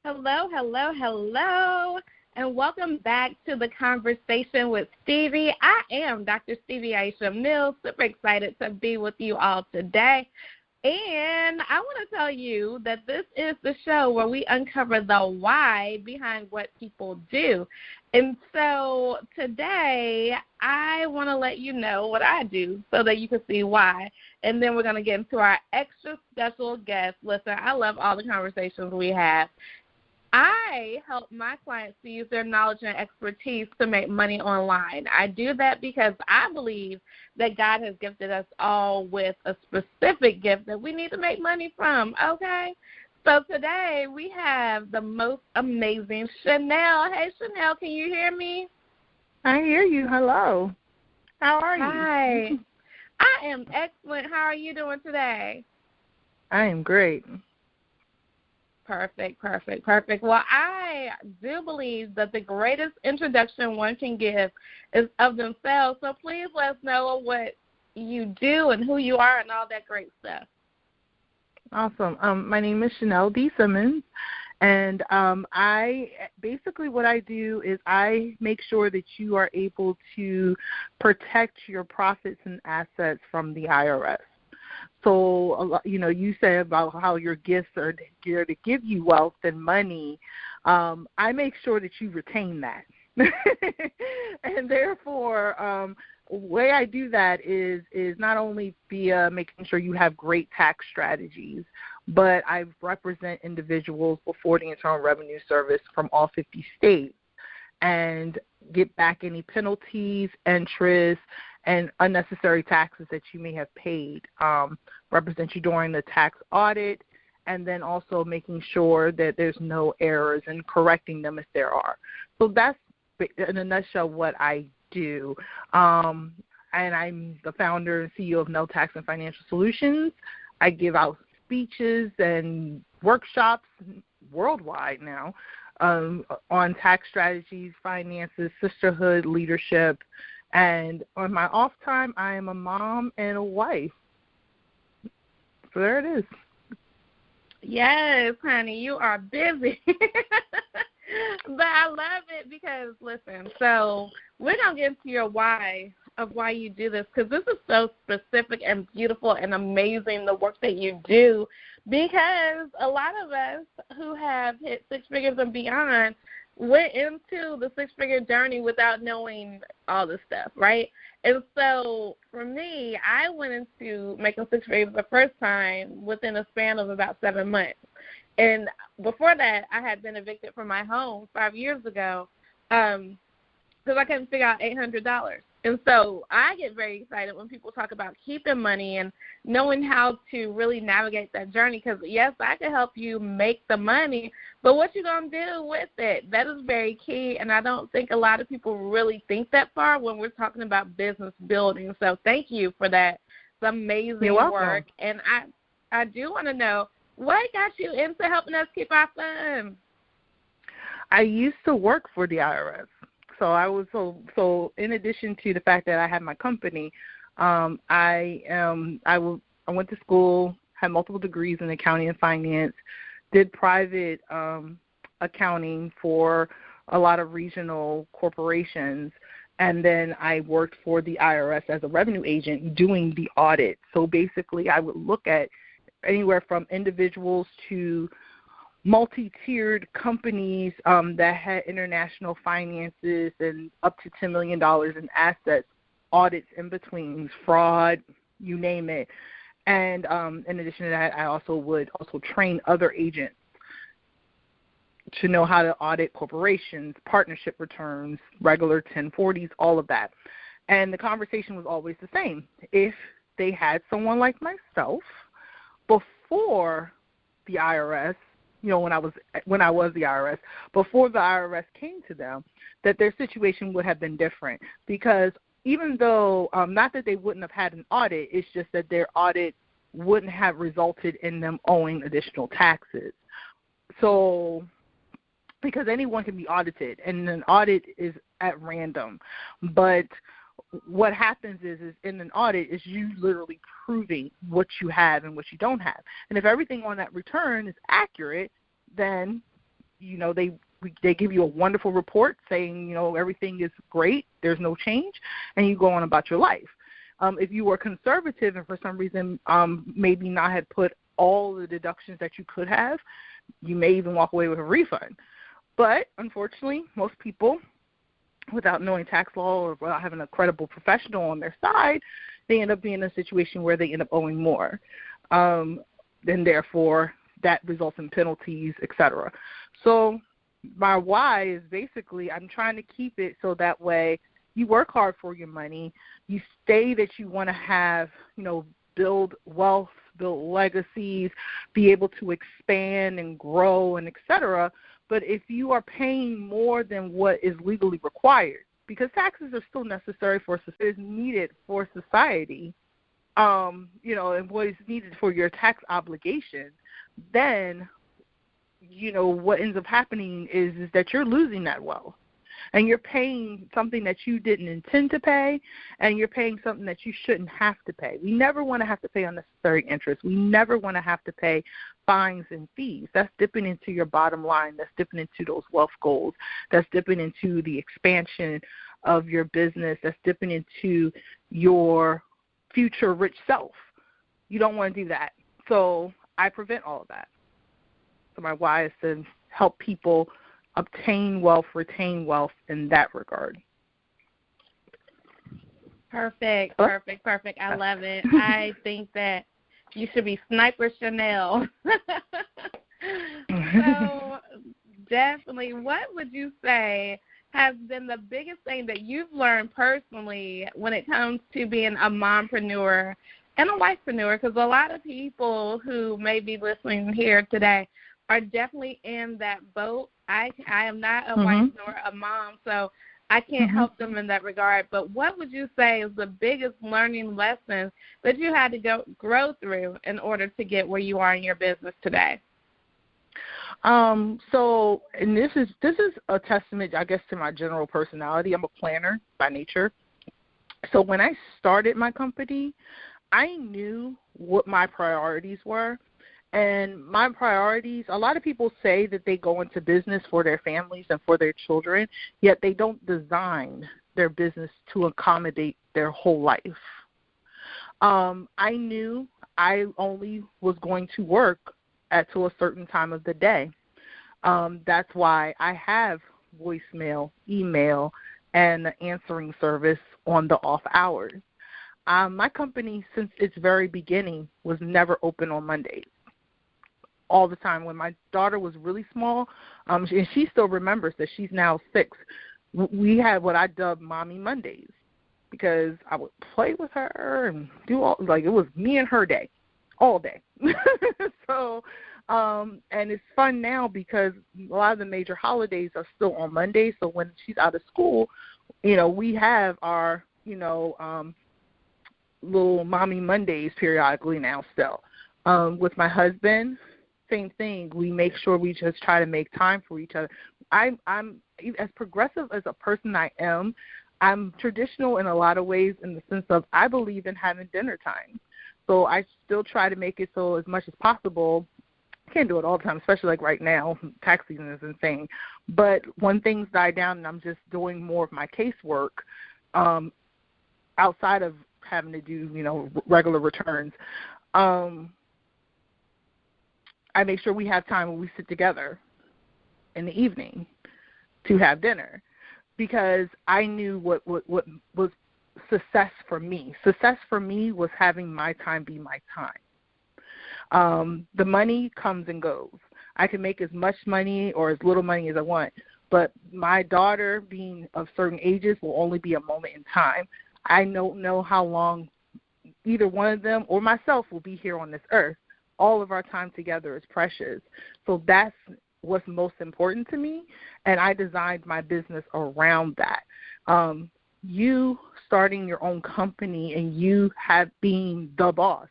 Hello, hello, hello, and welcome back to the conversation with Stevie. I am Dr. Stevie Aisha Mills, super excited to be with you all today. And I want to tell you that this is the show where we uncover the why behind what people do. And so today I want to let you know what I do so that you can see why. And then we're going to get into our extra special guest. Listen, I love all the conversations we have. I help my clients to use their knowledge and expertise to make money online. I do that because I believe that God has gifted us all with a specific gift that we need to make money from, okay? So today we have the most amazing ShanNel. Hey, ShanNel, can you hear me? I hear you. Hello. How are you? Hi. I am excellent. How are you doing today? I am great. Perfect. Well, I do believe that the greatest introduction one can give is of themselves. So please let us know what you do and who you are and all that great stuff. Awesome. My name is Shan-Nel Simmons, and I basically what I do is I make sure that you are able to protect your profits and assets from the IRS. So, you say about how your gifts are here to give you wealth and money. I make sure that you retain that. And therefore, the way I do that is not only via making sure you have great tax strategies, but I represent individuals before the Internal Revenue Service from all 50 states and get back any penalties, interest, and unnecessary taxes that you may have paid, represent you during the tax audit, and then also making sure that there's no errors and correcting them if there are. So that's, in a nutshell, what I do. And I'm the founder and CEO of No Tax and Financial Solutions. I give out speeches and workshops worldwide now on tax strategies, finances, sisterhood, leadership. And on my off time, I am a mom and a wife. So there it is. Yes, honey, you are busy. But I love it because, listen, so we're going to get into your why of why you do this, because this is so specific and beautiful and amazing, the work that you do, because a lot of us who have hit six figures and beyond went into the six-figure journey without knowing all this stuff, right? And so for me, I went into making six figures the first time within a span of about 7 months. And before that, I had been evicted from my home 5 years ago because I couldn't figure out $800. And so I get very excited when people talk about keeping money and knowing how to really navigate that journey, because, yes, I can help you make the money, but what you going to do with it, that is very key, and I don't think a lot of people really think that far when we're talking about business building. So thank you for that. It's amazing work. And I do want to know, what got you into helping us keep our funds? I used to work for the IRS. So I was so in addition to the fact that I had my company, I went to school, had multiple degrees in accounting and finance, did private accounting for a lot of regional corporations, and then I worked for the IRS as a revenue agent doing the audit. So basically I would look at anywhere from individuals to multi-tiered companies that had international finances and up to $10 million in assets, audits in between, fraud, you name it. And in addition to that, I would train other agents to know how to audit corporations, partnership returns, regular 1040s, all of that. And the conversation was always the same. If they had someone like myself before the IRS, when I was the IRS, before the IRS came to them, that their situation would have been different. Because even though, not that they wouldn't have had an audit, it's just that their audit wouldn't have resulted in them owing additional taxes. So, because anyone can be audited, and an audit is at random. But what happens is in an audit is you literally proving what you have and what you don't have. And if everything on that return is accurate, then they give you a wonderful report saying, everything is great, there's no change, and you go on about your life. If you were conservative and for some reason maybe not had put all the deductions that you could have, you may even walk away with a refund. But unfortunately, most people, without knowing tax law or without having a credible professional on their side, they end up being in a situation where they end up owing more. And therefore, that results in penalties, et cetera. So my why is basically I'm trying to keep it so that way you work hard for your money. You say that you want to have, build wealth, build legacies, be able to expand and grow and et cetera. But if you are paying more than what is legally required, because taxes are still necessary is needed for society, and what is needed for your tax obligation, then, what ends up happening is that you're losing that wealth. And you're paying something that you didn't intend to pay, and you're paying something that you shouldn't have to pay. We never want to have to pay unnecessary interest. We never want to have to pay fines and fees. That's dipping into your bottom line. That's dipping into those wealth goals. That's dipping into the expansion of your business. That's dipping into your future rich self. You don't want to do that. So I prevent all of that. So my why is to help people obtain wealth, retain wealth in that regard. Perfect. I love it. I think that you should be Sniper Shan-Nel. So definitely, what would you say has been the biggest thing that you've learned personally when it comes to being a mompreneur and a wifepreneur? Because a lot of people who may be listening here today are definitely in that boat. I am not a wife nor a mom, so I can't help them in that regard. But what would you say is the biggest learning lesson that you had to grow through in order to get where you are in your business today? So, and this is a testament, I guess, to my general personality. I'm a planner by nature. So when I started my company, I knew what my priorities were. And my priorities, a lot of people say that they go into business for their families and for their children, yet they don't design their business to accommodate their whole life. I knew I only was going to work to a certain time of the day. That's why I have voicemail, email, and the answering service on the off hours. My company, since its very beginning, was never open on Mondays. All the time. When my daughter was really small, and she still remembers that she's now 6, we had what I dubbed Mommy Mondays because I would play with her and do all, like, it was me and her day, all day. So, and it's fun now because a lot of the major holidays are still on Mondays. So when she's out of school, we have our, little Mommy Mondays periodically now still. With my husband, same thing. We make sure we just try to make time for each other. I'm as progressive as a person I am. I'm traditional in a lot of ways in the sense of I believe in having dinner time. So I still try to make it so as much as possible. I can't do it all the time, especially like right now. Tax season is insane. But when things die down and I'm just doing more of my casework outside of having to do, regular returns, I make sure we have time when we sit together in the evening to have dinner because I knew what was success for me. Success for me was having my time be my time. The money comes and goes. I can make as much money or as little money as I want, but my daughter being of certain ages will only be a moment in time. I don't know how long either one of them or myself will be here on this earth. All of our time together is precious. So that's what's most important to me, and I designed my business around that. You starting your own company and you being the boss,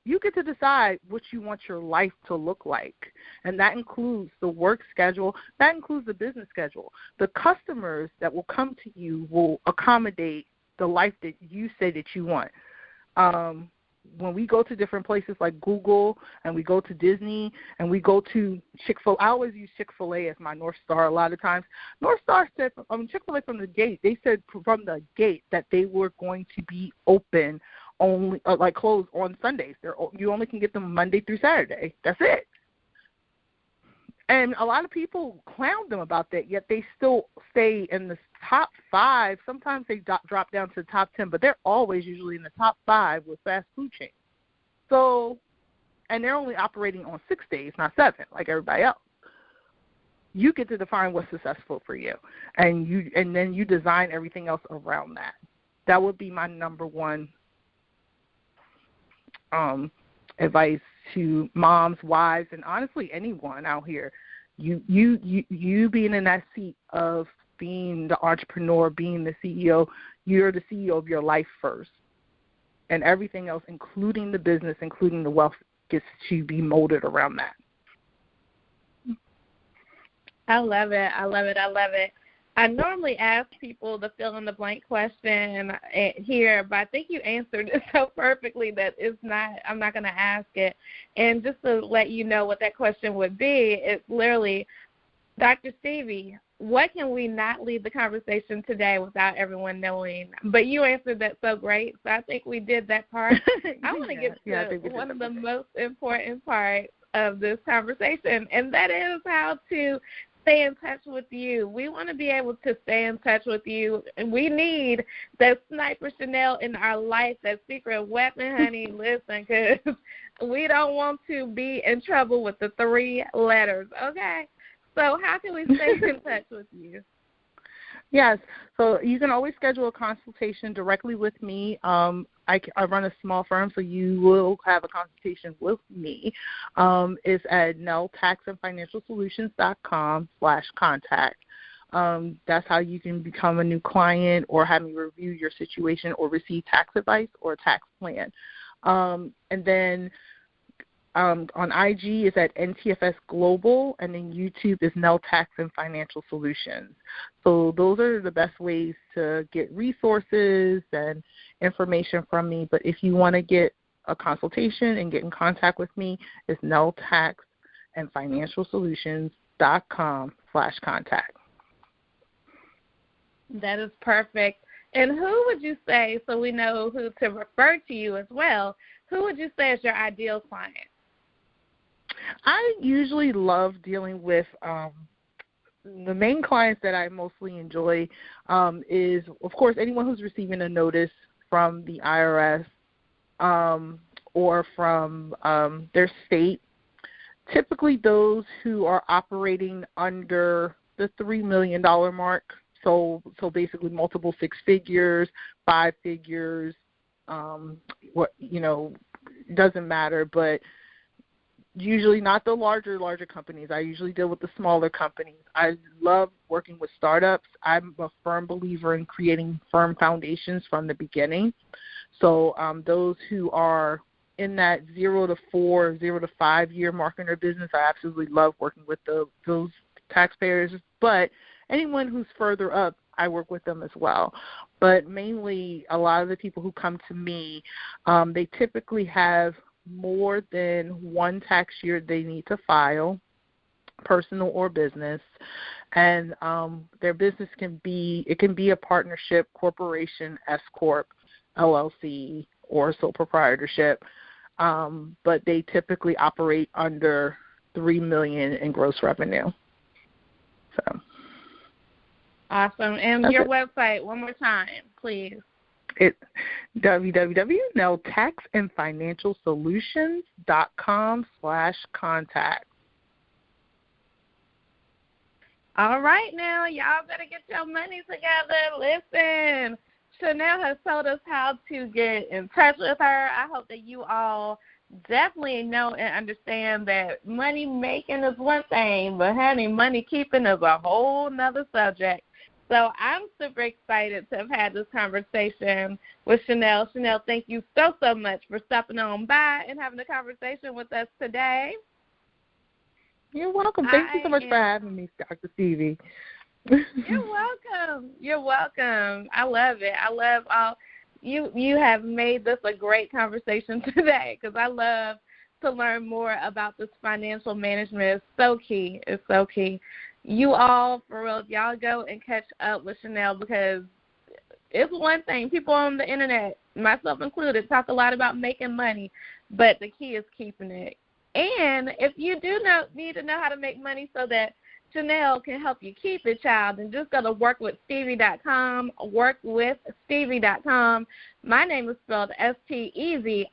you get to decide what you want your life to look like, and that includes the work schedule. That includes the business schedule. The customers that will come to you will accommodate the life that you say that you want. when we go to different places like Google and we go to Disney and we go to Chick-fil-A, I always use Chick-fil-A as my North Star a lot of times. North Star said, Chick-fil-A from the gate, they said from the gate that they were going to be open only, closed on Sundays. You only can get them Monday through Saturday. That's it. And a lot of people clown them about that, yet they still stay in the top 5. Sometimes they drop down to the top 10, but they're always usually in the top 5 with fast food chains. So, and they're only operating on 6 days, not 7, like everybody else. You get to define what's successful for you, and then you design everything else around that. That would be my number one advice to moms, wives, and honestly anyone out here. You being in that seat of being the entrepreneur, being the CEO, you're the CEO of your life first. And everything else, including the business, including the wealth, gets to be molded around that. I love it. I love it. I love it. I normally ask people the fill-in-the-blank question here, but I think you answered it so perfectly that I'm not going to ask it. And just to let you know what that question would be, it's literally, Dr. Stevie, what can we not leave the conversation today without everyone knowing? But you answered that so great, so I think we did that part. I want to get to one of the most important parts of this conversation, and that is how to stay in touch with you. We want to be able to stay in touch with you, and we need that sniper ShanNel in our life, that secret weapon, honey. Listen, because we don't want to be in trouble with the 3 letters, okay? So how can we stay in touch with you? Yes, so you can always schedule a consultation directly with me. I run a small firm, so you will have a consultation with me. It's at neltaxandfinancialsolutions.com/contact. That's how you can become a new client or have me review your situation or receive tax advice or a tax plan. And then on IG is at NTFS Global, and then YouTube is Nel Tax and Financial Solutions. So those are the best ways to get resources and information from me. But if you want to get a consultation and get in contact with me, it's neltaxandfinancialsolutions.com/contact. That is perfect. And who would you say, so we know who to refer to you as well, who would you say is your ideal client? I usually love dealing with the main clients that I mostly enjoy is, of course, anyone who's receiving a notice from the IRS or from their state. Typically those who are operating under the $3 million mark, so basically multiple 6 figures, 5 figures, doesn't matter, but usually not the larger companies. I usually deal with the smaller companies. I love working with startups. I'm a firm believer in creating firm foundations from the beginning. So those who are in that 0 to 4, 0 to 5 year mark in their business, I absolutely love working with those taxpayers. But anyone who's further up, I work with them as well. But mainly a lot of the people who come to me, they typically have more than 1 tax year they need to file, personal or business, and their business can be a partnership, corporation, S corp, LLC, or sole proprietorship, but they typically operate under $3 million in gross revenue. So awesome. And your website one more time, please. It's www.neltaxandfinancialsolutions.com/contact. All right, now, y'all better get your money together. Listen, ShanNel has told us how to get in touch with her. I hope that you all definitely know and understand that money making is one thing, but honey, money keeping is a whole nother subject. So I'm super excited to have had this conversation with ShanNel. ShanNel, thank you so much for stopping on by and having a conversation with us today. You're welcome. Thank you so much for having me, Dr. Stevie. You're welcome. You're welcome. I love it. I love all, you have made this a great conversation today because I love to learn more about this financial management. It's so key. It's so key. You all, for real, y'all go and catch up with ShanNel because it's one thing. People on the internet, myself included, talk a lot about making money, but the key is keeping it. And if you do need to know how to make money so that ShanNel can help you keep it, child, then just go to workwithstevie.com, workwithstevie.com. My name is spelled Stevii,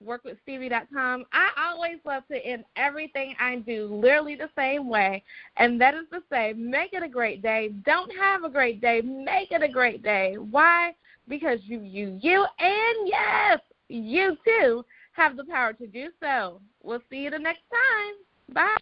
workwithstevie.com. I always love to end everything I do literally the same way, and that is to say, make it a great day. Don't have a great day. Make it a great day. Why? Because you, and yes, you too have the power to do so. We'll see you the next time. Bye.